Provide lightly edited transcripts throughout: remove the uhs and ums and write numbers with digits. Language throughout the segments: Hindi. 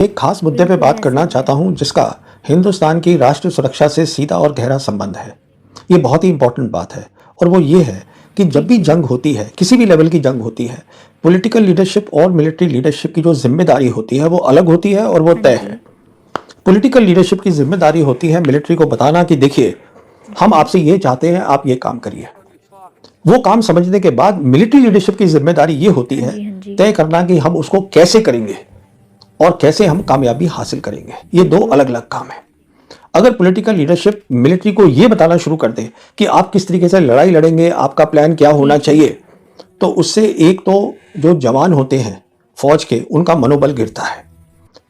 एक खास मुद्दे पे बिल्कुल बात ऐसा करना ही चाहता है। हूं जिसका हिंदुस्तान की राष्ट्र सुरक्षा से सीधा और गहरा संबंध है। ये बहुत ही इंपॉर्टेंट बात है और वो ये है कि जी, जब भी जी। जंग होती है, किसी भी लेवल की जंग होती है, पॉलिटिकल लीडरशिप और मिलिट्री लीडरशिप की जो ज़िम्मेदारी होती है वो अलग होती है और वो हाँ तय जी। है। पॉलिटिकल लीडरशिप की ज़िम्मेदारी होती है मिलिट्री को बताना कि देखिए, हम जी। आपसे ये चाहते हैं, आप ये काम करिए। वो काम समझने के बाद मिलिट्री लीडरशिप की ज़िम्मेदारी ये होती हाँ है, जी, हाँ जी। तय करना कि हम उसको कैसे करेंगे और कैसे हम कामयाबी हासिल करेंगे। ये 2 बिल्कुल। अलग-अलग काम हैं। अगर पॉलिटिकल लीडरशिप मिलिट्री को ये बताना शुरू कर दे कि आप किस तरीके से लड़ाई लड़ेंगे, आपका प्लान क्या जी, होना जी। चाहिए, तो उससे एक तो जो जवान होते हैं फौज के, उनका मनोबल गिरता है।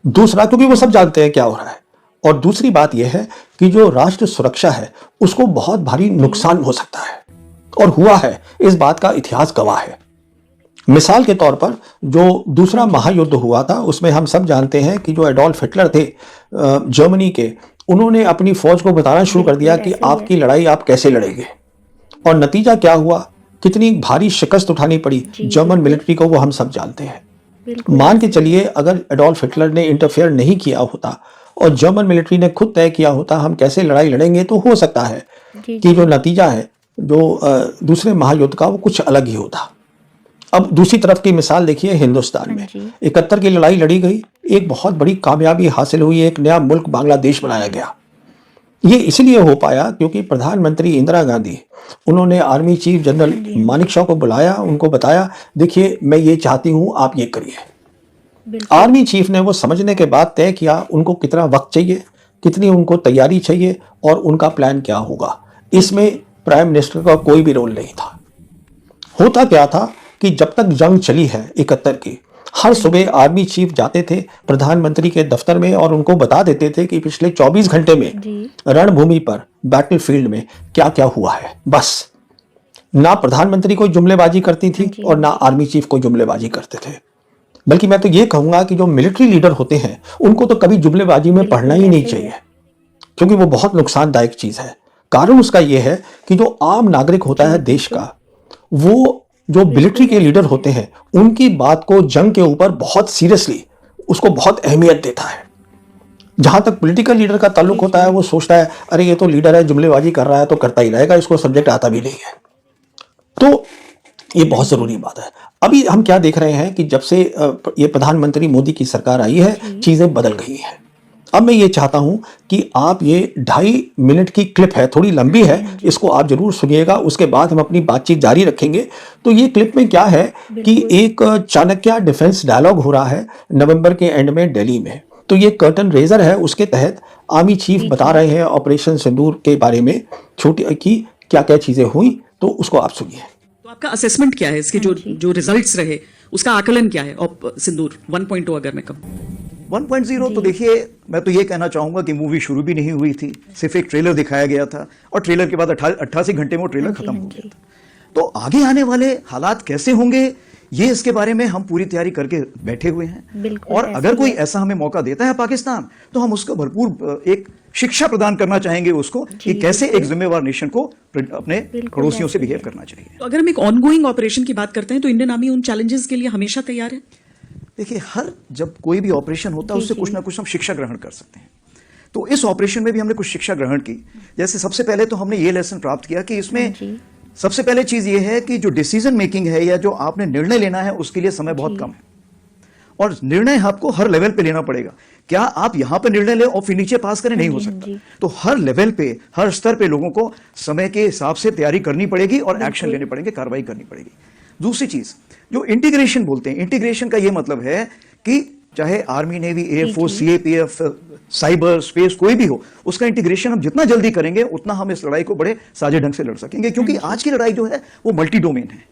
दूसरा, क्योंकि वो हाँ सब जी। जानते हैं क्या हो रहा है। और दूसरी बात यह है कि जो राष्ट्र सुरक्षा है, उसको बहुत भारी जी। नुकसान हो सकता है और हुआ है, इस बात का इतिहास गवाह है। मिसाल के तौर पर जो हाँ दूसरा जी। महायुद्ध हुआ था, उसमें हम सब जानते हैं कि जो एडोल्फ हिटलर थे जर्मनी के, उन्होंने अपनी फौज को बताना शुरू कर दिया बिल्कुल कि ऐसा ही है। आपकी लड़ाई आप कैसे लड़ेंगे और नतीजा क्या हुआ, कितनी भारी शिकस्त उठानी पड़ी जी, जर्मन बिल्कुल। मिलिट्री को, वो हम सब जानते हैं। बिल्कुल मान के ऐसा ही है। चलिए अगर एडोल्फ हिटलर ने इंटरफेयर नहीं किया होता और जर्मन मिलिट्री ने खुद तय किया होता हम कैसे लड़ाई लड़ेंगे, तो हो सकता है जी, कि जो जी। नतीजा है जो दूसरे महायुद्ध का, वो कुछ अलग ही होता। अब दूसरी तरफ की मिसाल देखिए हिंदुस्तान हाँ में। जी। 71 की लड़ाई लड़ी गई, एक बहुत बड़ी कामयाबी हासिल हुई, एक नया मुल्क बांग्लादेश बनाया गया। ये इसलिए हो पाया क्योंकि प्रधानमंत्री इंदिरा गांधी, उन्होंने आर्मी चीफ जनरल हाँ जी, हाँ जी। मानेकशॉ को बुलाया, उनको बताया, देखिए मैं ये चाहती हूं, आप ये करिए। बिल्कुल। आर्मी चीफ ने वो समझने के बाद तय किया उनको कितना वक्त चाहिए, कितनी उनको तैयारी चाहिए और उनका प्लान क्या होगा। जी, इसमें जी। प्राइम मिनिस्टर का कोई भी रोल नहीं था। होता क्या था कि जब तक जंग चली है 71 की, हर हाँ सुबह जी। आर्मी चीफ जाते थे प्रधानमंत्री के दफ्तर में और उनको बता देते थे कि पिछले 24 घंटे में जी। रणभूमि पर, बैटलफील्ड में क्या क्या हुआ है। बस, ना प्रधानमंत्री कोई जुमलेबाजी करती हाँ थी जी, और हाँ ना जी। आर्मी चीफ कोई जुमलेबाजी करते थे। बल्कि मैं तो ये कहूंगा कि जो मिलिट्री लीडर होते हैं, उनको तो कभी जुमलेबाजी में पढ़ना बिल्कुल ही नहीं ऐसा ही चाहिए, है। क्योंकि वो बहुत नुकसानदायक चीज है। कारण उसका यह है कि जो आम नागरिक होता जी, है देश बिल्कुल। का, वो जो मिलिट्री बिल्कुल के ऐसा लीडर ही है। होते हैं, उनकी बात को जंग के ऊपर बहुत सीरियसली, उसको बहुत अहमियत देता है। जहां तक पॉलिटिकल लीडर का ताल्लुक जी, होता है, जी। वो सोचता है अरे ये तो लीडर है, जुमलेबाजी कर रहा है तो करता ही रहेगा, इसको सब्जेक्ट आता भी नहीं है। तो ये हाँ बहुत जी। ज़रूरी बात है। अभी हम क्या देख रहे हैं कि जब से ये प्रधानमंत्री मोदी की सरकार आई है, जी। चीज़ें बदल गई हैं। अब मैं ये चाहता हूँ कि आप ये 2.5 मिनट की क्लिप है, थोड़ी लंबी हाँ जी, है, हाँ जी। इसको आप ज़रूर सुनिएगा, उसके बाद हम अपनी बातचीत जारी रखेंगे। तो ये क्लिप में क्या है कि बिल्कुल। एक चाणक्य डिफेंस डायलॉग हो रहा है नवंबर के एंड में दिल्ली में। तो ये कर्टन रेज़र है, उसके तहत आर्मी चीफ जी, बता जी। रहे हैं ऑपरेशन सिंदूर के बारे में, छोटी की क्या-क्या चीज़ें हुई, तो उसको आप सुनिए। तो आपका असेसमेंट क्या है इसके हाँ जो जी। जो रिजल्ट्स रहे उसका आकलन क्या है ऑप सिंदूर 1.2 अगर मैं कहूँ 1.0 तो जी। देखिए, मैं तो ये कहना चाहूंगा कि मूवी शुरू भी नहीं हुई थी, सिर्फ एक ट्रेलर दिखाया गया था और ट्रेलर के बाद 88 घंटे में वो ट्रेलर हाँ जी, खत्म हाँ हो जी। गया था। तो आगे आने वाले हालात कैसे होंगे, ये इसके बारे में हम पूरी तैयारी करके बैठे हुए हैं। बिल्कुल और ऐसा अगर ही कोई है। ऐसा हमें मौका देता है पाकिस्तान, तो हम उसका भरपूर एक शिक्षा प्रदान करना चाहेंगे उसको कि जी, कैसे एक बिल्कुल। जिम्मेवार नेशन को अपने बिल्कुल पड़ोसियों से ऐसा ही बिहेव है। करना चाहिए। तो अगर हम एक ऑनगोइंग ऑपरेशन की बात करते हैं तो इंडियन आर्मी उन चैलेंजेस के लिए हमेशा तैयार है। देखिए, हर जब कोई भी ऑपरेशन होता है जी, उससे जी। कुछ ना कुछ हम शिक्षा ग्रहण कर सकते हैं। तो इस ऑपरेशन में भी हमने कुछ शिक्षा ग्रहण की। जैसे सबसे पहले तो हमने ये लेसन प्राप्त किया कि हाँ इसमें जी। सबसे पहले चीज ये है कि जो डिसीजन मेकिंग है या जो आपने निर्णय लेना है उसके लिए समय बहुत जी। कम है और निर्णय आपको हर लेवल पे लेना पड़ेगा। क्या आप यहां पे निर्णय लें और फिर नीचे पास करें? हाँ नहीं हो जी, हाँ सकता। जी। तो हर लेवल पे, हर स्तर पे लोगों को समय के हिसाब से तैयारी करनी पड़ेगी और एक्शन बिल्कुल। लेने पड़ेंगे, कार्रवाई करनी पड़ेगी। दूसरी चीज जो इंटीग्रेशन बोलते हैं, इंटीग्रेशन का ये मतलब है कि चाहे आर्मी, नेवी, जी, एयरफोर्स, जी। सीएपीएफ, साइबर, स्पेस, कोई भी हो, उसका इंटीग्रेशन हम जितना जल्दी करेंगे उतना हम इस लड़ाई को बड़े साजे ढंग से लड़ सकेंगे। क्योंकि हाँ जी। आज की लड़ाई जो है वो मल्टी डोमेन है।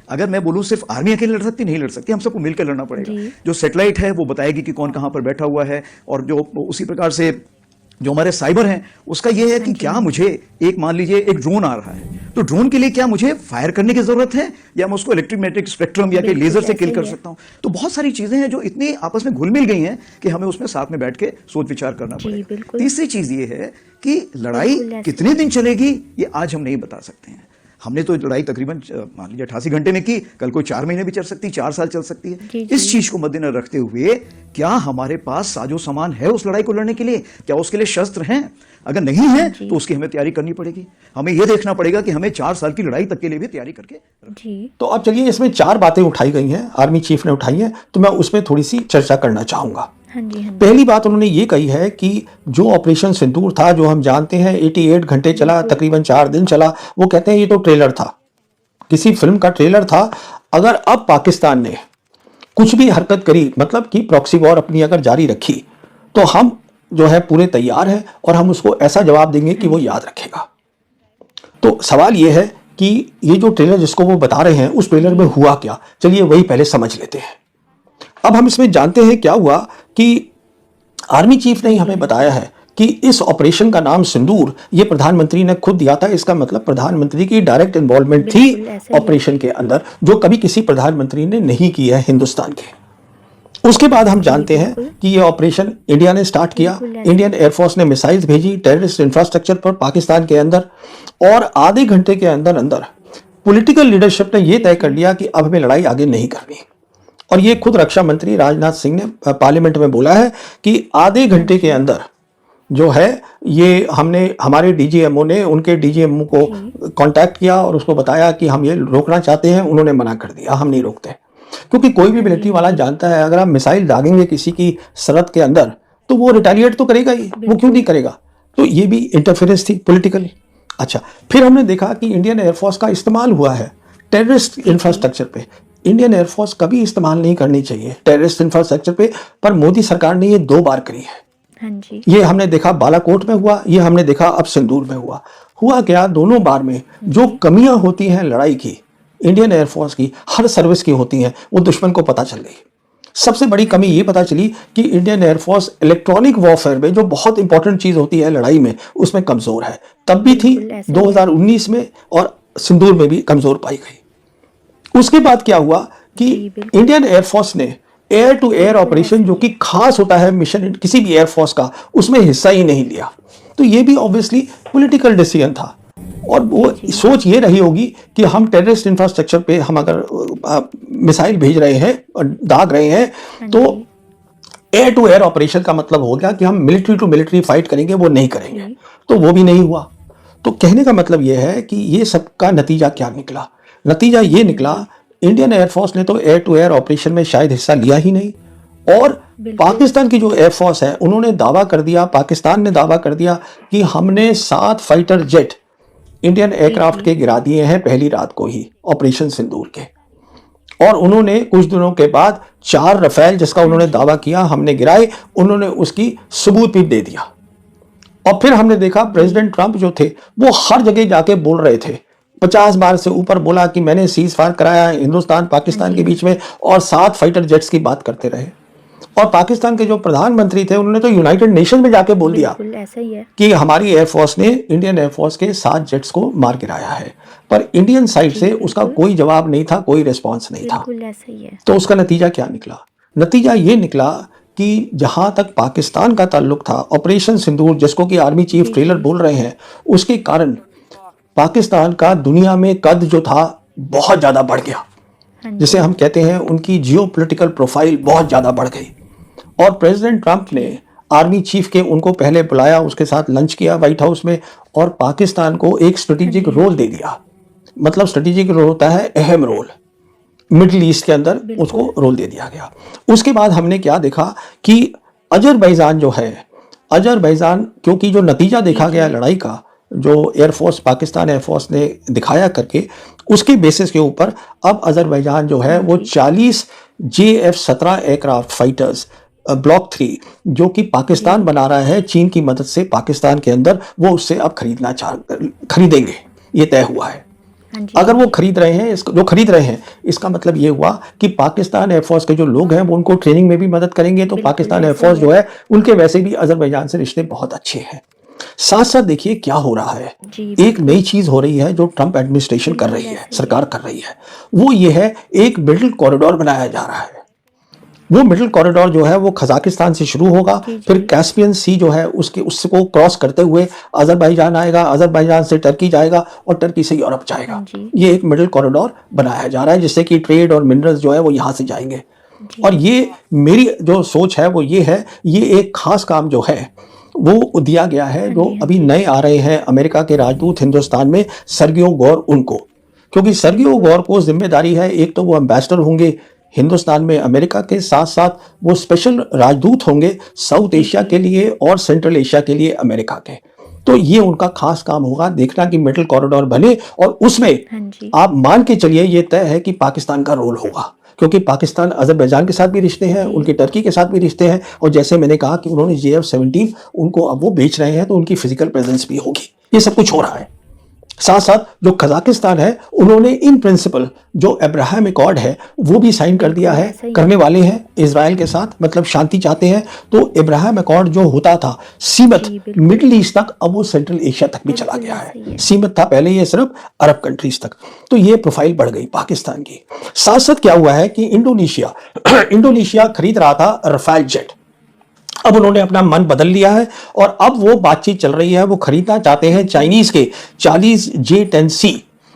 अगर मैं बोलूं सिर्फ आर्मी अकेले लड़ सकती, नहीं लड़ सकती, हम सबको मिलकर लड़ना पड़ेगा। जी। जो सैटेलाइट है वो बताएगी कि कौन कहां पर बैठा हुआ है, और जो उसी प्रकार से जो हमारे साइबर हैं उसका ये है हाँ कि जी, क्या हाँ जी। मुझे एक, मान लीजिए एक ड्रोन आ रहा है, तो ड्रोन के लिए क्या मुझे फायर करने की जरूरत है या मैं उसको इलेक्ट्रोमैग्नेटिक स्पेक्ट्रम या बिल्कुल लेजर से ऐसा किल ही कर है। सकता हूं। तो बहुत सारी चीजें हैं जो इतनी आपस में घुल मिल गई हैं कि हमें उसमें साथ में बैठ के सोच विचार करना जी, पड़ेगा। बिल्कुल। तीसरी चीज ये है कि लड़ाई बिल्कुल ऐसा कितने ही दिन है। चलेगी ये आज हम नहीं बता सकते हैं। हमने तो लड़ाई तकरीबन मान लीजिए 88 घंटे में की, कल कोई 4 महीने भी चल सकती है, 4 साल चल सकती है। जी, इस चीज को मद्देनजर रखते हुए क्या हमारे पास साजो सामान है उस लड़ाई को लड़ने के लिए? क्या उसके लिए शस्त्र हैं? अगर नहीं है तो उसकी हमें तैयारी करनी पड़ेगी। हमें यह देखना पड़ेगा कि हमें 4 साल की लड़ाई तक के लिए भी तैयारी करके जी तो अब चलिए, इसमें 4 बातें उठाई गई हैं, आर्मी चीफ ने उठाई हैं, तो मैं उसमें थोड़ी सी चर्चा करना चाहूंगा। हाँ जी हाँ जी पहली बात उन्होंने ये कही है कि जो ऑपरेशन सिंदूर था, जो हम जानते हैं 88 घंटे चला, तकरीबन 4 दिन चला, वो कहते हैं ये तो ट्रेलर था, किसी फिल्म का ट्रेलर था। अगर अब पाकिस्तान ने कुछ भी हरकत करी, मतलब कि प्रॉक्सी वॉर अपनी अगर जारी रखी, तो हम जो है पूरे तैयार हैं और हम उसको ऐसा जवाब देंगे कि वो याद रखेगा। तो सवाल ये है कि ये जो ट्रेलर जिसको वो बता रहे हैं, उस ट्रेलर में हुआ क्या, चलिए वही पहले समझ लेते हैं। अब हम इसमें जानते हैं क्या हुआ कि आर्मी चीफ ने ही हमें बताया है कि इस ऑपरेशन का नाम सिंदूर ये प्रधानमंत्री ने खुद दिया था। इसका मतलब प्रधानमंत्री की डायरेक्ट इन्वॉल्वमेंट बिल्कुल थी ऐसा ही। ऑपरेशन के अंदर, जो कभी किसी प्रधानमंत्री ने नहीं की है हिंदुस्तान के। उसके बाद हम जानते हैं कि ये ऑपरेशन इंडिया ने स्टार्ट किया। बिल्कुल ऐसा। इंडियन एयरफोर्स ने मिसाइल्स भेजी टेररिस्ट इंफ्रास्ट्रक्चर पर पाकिस्तान के अंदर, और आधे घंटे के अंदर अंदर पॉलिटिकल लीडरशिप ने यह तय कर लिया कि अब हमें लड़ाई आगे नहीं करनी। और ये खुद रक्षा मंत्री राजनाथ सिंह ने पार्लियामेंट में बोला है कि आधे घंटे के अंदर जो है ये हमने, हमारे डीजीएमओ ने उनके डीजीएमओ को कांटेक्ट किया और उसको बताया कि हम ये रोकना चाहते हैं। उन्होंने मना कर दिया, हम नहीं रोकते, क्योंकि कोई भी मिलिट्री वाला जानता है अगर आप मिसाइल दागेंगे किसी की सरहद के अंदर तो वो रिटेलिएट तो करेगा ही, वो क्यों नहीं करेगा। तो ये भी इंटरफेरेंस थी पॉलिटिकल। अच्छा, फिर हमने देखा कि इंडियन एयरफोर्स का इस्तेमाल हुआ है टेररिस्ट इंफ्रास्ट्रक्चर पे। इंडियन एयरफोर्स कभी इस्तेमाल नहीं करनी चाहिए टेररिस्ट इंफ्रास्ट्रक्चर पे, पर मोदी सरकार ने ये 2 बार करी है। हाँ जी ये हमने देखा बालाकोट में हुआ, ये हमने देखा अब सिंदूर में हुआ। हुआ क्या, दोनों बार में जो कमियां होती हैं लड़ाई की, इंडियन एयरफोर्स की हर सर्विस की होती हैं, वो दुश्मन को पता चल गई। सबसे बड़ी कमी ये पता चली कि इंडियन एयरफोर्स इलेक्ट्रॉनिक वॉरफेयर में, जो बहुत इंपॉर्टेंट चीज होती है लड़ाई में, उसमें कमजोर है। तब भी थी, बिल्कुल ऐसा ही। 2019 में और सिंदूर में भी कमजोर पाई गई। उसके बाद क्या हुआ कि जी, बिल्कुल। इंडियन एयरफोर्स ने एयर टू एयर ऑपरेशन, जो कि खास होता है मिशन किसी भी एयरफोर्स का, उसमें हिस्सा ही नहीं लिया। तो ये भी ऑब्वियसली पॉलिटिकल डिसीजन था। और वो सोच ये रही होगी कि हम टेररिस्ट इंफ्रास्ट्रक्चर पे हम अगर मिसाइल भेज रहे हैं और दाग रहे हैं, तो एयर टू एयर ऑपरेशन का मतलब हो गया कि हम मिलिट्री टू मिलिट्री फाइट करेंगे, वो नहीं करेंगे। तो वो भी नहीं हुआ। तो कहने का मतलब ये है कि ये सबका नतीजा क्या निकला? नतीजा ये निकला, इंडियन एयरफोर्स ने तो एयर टू एयर ऑपरेशन में शायद हिस्सा लिया ही नहीं, और पाकिस्तान की जो एयरफोर्स है उन्होंने दावा कर दिया, पाकिस्तान ने दावा कर दिया कि हमने 7 फाइटर जेट इंडियन एयरक्राफ्ट के गिरा दिए हैं पहली रात को ही ऑपरेशन सिंदूर के। और उन्होंने कुछ दिनों के बाद 4 रफेल, जिसका उन्होंने दावा किया हमने गिराए, उन्होंने उसकी सबूत भी दे दिया। और फिर हमने देखा प्रेसिडेंट ट्रंप जो थे वो हर जगह जाके बोल रहे थे, 50 बार से ऊपर बोला कि मैंने सीज फायर कराया हिंदुस्तान पाकिस्तान के बीच में, और 7 फाइटर जेट्स की बात करते रहे। और पाकिस्तान के जो प्रधानमंत्री थे उन्होंने तो यूनाइटेड नेशन में जाके बोल दिया बिल्कुल ऐसा ही है। कि हमारी एयरफोर्स ने इंडियन एयरफोर्स के 7 जेट्स को मार गिराया है। पर इंडियन साइड से उसका कोई जवाब नहीं था, कोई रिस्पॉन्स नहीं था। बिल्कुल ऐसा ही है। तो उसका नतीजा क्या निकला? नतीजा ये निकला कि जहां तक पाकिस्तान का ताल्लुक था, ऑपरेशन सिंदूर जिसको कि आर्मी चीफ ट्रेलर बोल रहे हैं, उसके कारण पाकिस्तान का दुनिया में कद जो था बहुत ज्यादा बढ़ गया। हाँ जी जिसे हम कहते हैं उनकी जियोपॉलिटिकल प्रोफाइल बहुत ज्यादा बढ़ गई। और प्रेसिडेंट ट्रंप ने आर्मी चीफ के उनको पहले बुलाया, उसके साथ लंच किया व्हाइट हाउस में, और पाकिस्तान को एक स्ट्रेटेजिक रोल दे दिया। मतलब स्ट्रेटेजिक रोल होता है अहम रोल, मिडिल ईस्ट के अंदर उसको रोल दे दिया गया। उसके बाद हमने क्या देखा कि अजरबैजान जो है, अजरबैजान, क्योंकि जो नतीजा देखा गया लड़ाई का, जो एयरफोर्स पाकिस्तान एयरफोर्स ने दिखाया करके, उसके बेसिस के ऊपर अब अजरबैजान जो है वो 40 JF-17 एयरक्राफ्ट फाइटर्स ब्लॉक 3 जो कि पाकिस्तान बना रहा है चीन की मदद से पाकिस्तान के अंदर, वो उससे अब खरीदेंगे, ये तय हुआ है। हाँ जी अगर वो खरीद रहे हैं, जो खरीद रहे हैं, इसका मतलब ये हुआ कि पाकिस्तान एयरफोर्स के जो लोग हैं वो उनको ट्रेनिंग में भी मदद करेंगे। तो पाकिस्तान एयरफोर्स जो है उनके वैसे भी अजरबैजान से रिश्ते बहुत अच्छे हैं। साथ साथ देखिए क्या हो रहा है, जी, एक नई चीज हो रही है जो ट्रंप एडमिनिस्ट्रेशन कर रही है, सरकार कर रही है, वो ये है एक मिडिल कॉरिडोर बनाया जा रहा है। वो मिडिल कॉरिडोर जो है वो कजाकिस्तान से शुरू होगा, फिर कैस्पियन सी जो है उसको क्रॉस करते हुए अजरबैजान आएगा, अजरबैजान से टर्की जाएगा और टर्की से यूरोप जाएगा। ये एक मिडिल कॉरिडोर बनाया जा रहा है जिससे कि ट्रेड और मिनरल्स जो है वो यहाँ से जाएंगे। और ये मेरी जो सोच है वो ये है, ये एक खास काम जो है वो दिया गया है जो अभी नए आ रहे हैं अमेरिका के राजदूत हिंदुस्तान में, सर्गियो गौर उनको, क्योंकि सर्गियो गौर को जिम्मेदारी है, एक तो वो एम्बेसडर होंगे हिंदुस्तान में अमेरिका के, साथ साथ वो स्पेशल राजदूत होंगे साउथ एशिया के लिए और सेंट्रल एशिया के लिए अमेरिका के। तो ये उनका खास काम होगा, देखना कि मिडिल कॉरिडोर बने और उसमें आप मान के चलिए ये तय है कि पाकिस्तान का रोल होगा, क्योंकि पाकिस्तान अजरबैजान के साथ भी रिश्ते हैं, उनके टर्की के साथ भी रिश्ते हैं, और जैसे मैंने कहा कि उन्होंने JF-17 उनको अब वो बेच रहे हैं तो उनकी फिजिकल प्रेजेंस भी होगी। ये सब कुछ हो रहा है। साथ साथ जो कजाकिस्तान है उन्होंने इन प्रिंसिपल जो अब्राहम अकॉर्ड है वो भी साइन कर दिया है, करने वाले हैं इजराइल के साथ, मतलब शांति चाहते हैं। तो अब्राहम अकॉर्ड जो होता था सीमित मिडिल ईस्ट तक, अब वो सेंट्रल एशिया तक भी चला गया है। सीमित था पहले ये सिर्फ अरब कंट्रीज तक, तो ये प्रोफाइल बढ़ गई पाकिस्तान की। साथ साथ क्या हुआ है कि इंडोनेशिया खरीद रहा था रफाल जेट, अब उन्होंने अपना मन बदल लिया है और अब वो बातचीत चल रही है, वो खरीदना चाहते हैं चाइनीज के 40 J-10C।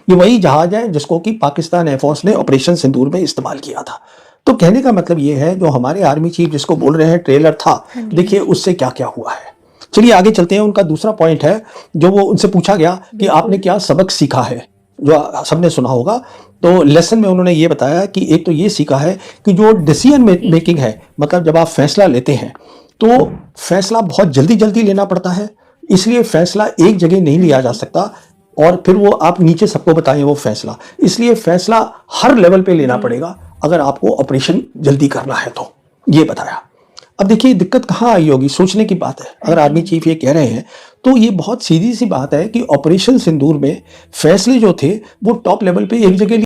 ये वही जहाज है जिसको कि पाकिस्तान एयरफोर्स ने ऑपरेशन सिंदूर में इस्तेमाल किया था। तो कहने का मतलब ये है, जो हमारे आर्मी चीफ जिसको बोल रहे हैं ट्रेलर था, देखिए उससे क्या क्या हुआ है। चलिए आगे चलते हैं। उनका दूसरा पॉइंट है जो वो उनसे पूछा गया कि आपने क्या सबक सीखा है, जो सबने सुना होगा। तो लेसन में उन्होंने ये बताया कि एक तो ये सीखा है कि जो डिसीजन मेकिंग है, मतलब जब आप फैसला लेते हैं तो फैसला बहुत जल्दी जल्दी लेना पड़ता है, इसलिए फैसला एक जगह नहीं लिया जा सकता और फिर वो आप नीचे सबको बताएं वो फैसला, इसलिए फैसला हर लेवल पे लेना पड़ेगा अगर आपको ऑपरेशन जल्दी करना है तो, ये बताया। अब देखिए दिक्कत कहाँ आई होगी, सोचने की बात है। अगर आर्मी चीफ ये कह रहे हैं तो ये बहुत सीधी सी बात है कि ऑपरेशन सिंदूर में फैसले जो थे वो टॉप लेवल पे एक जगह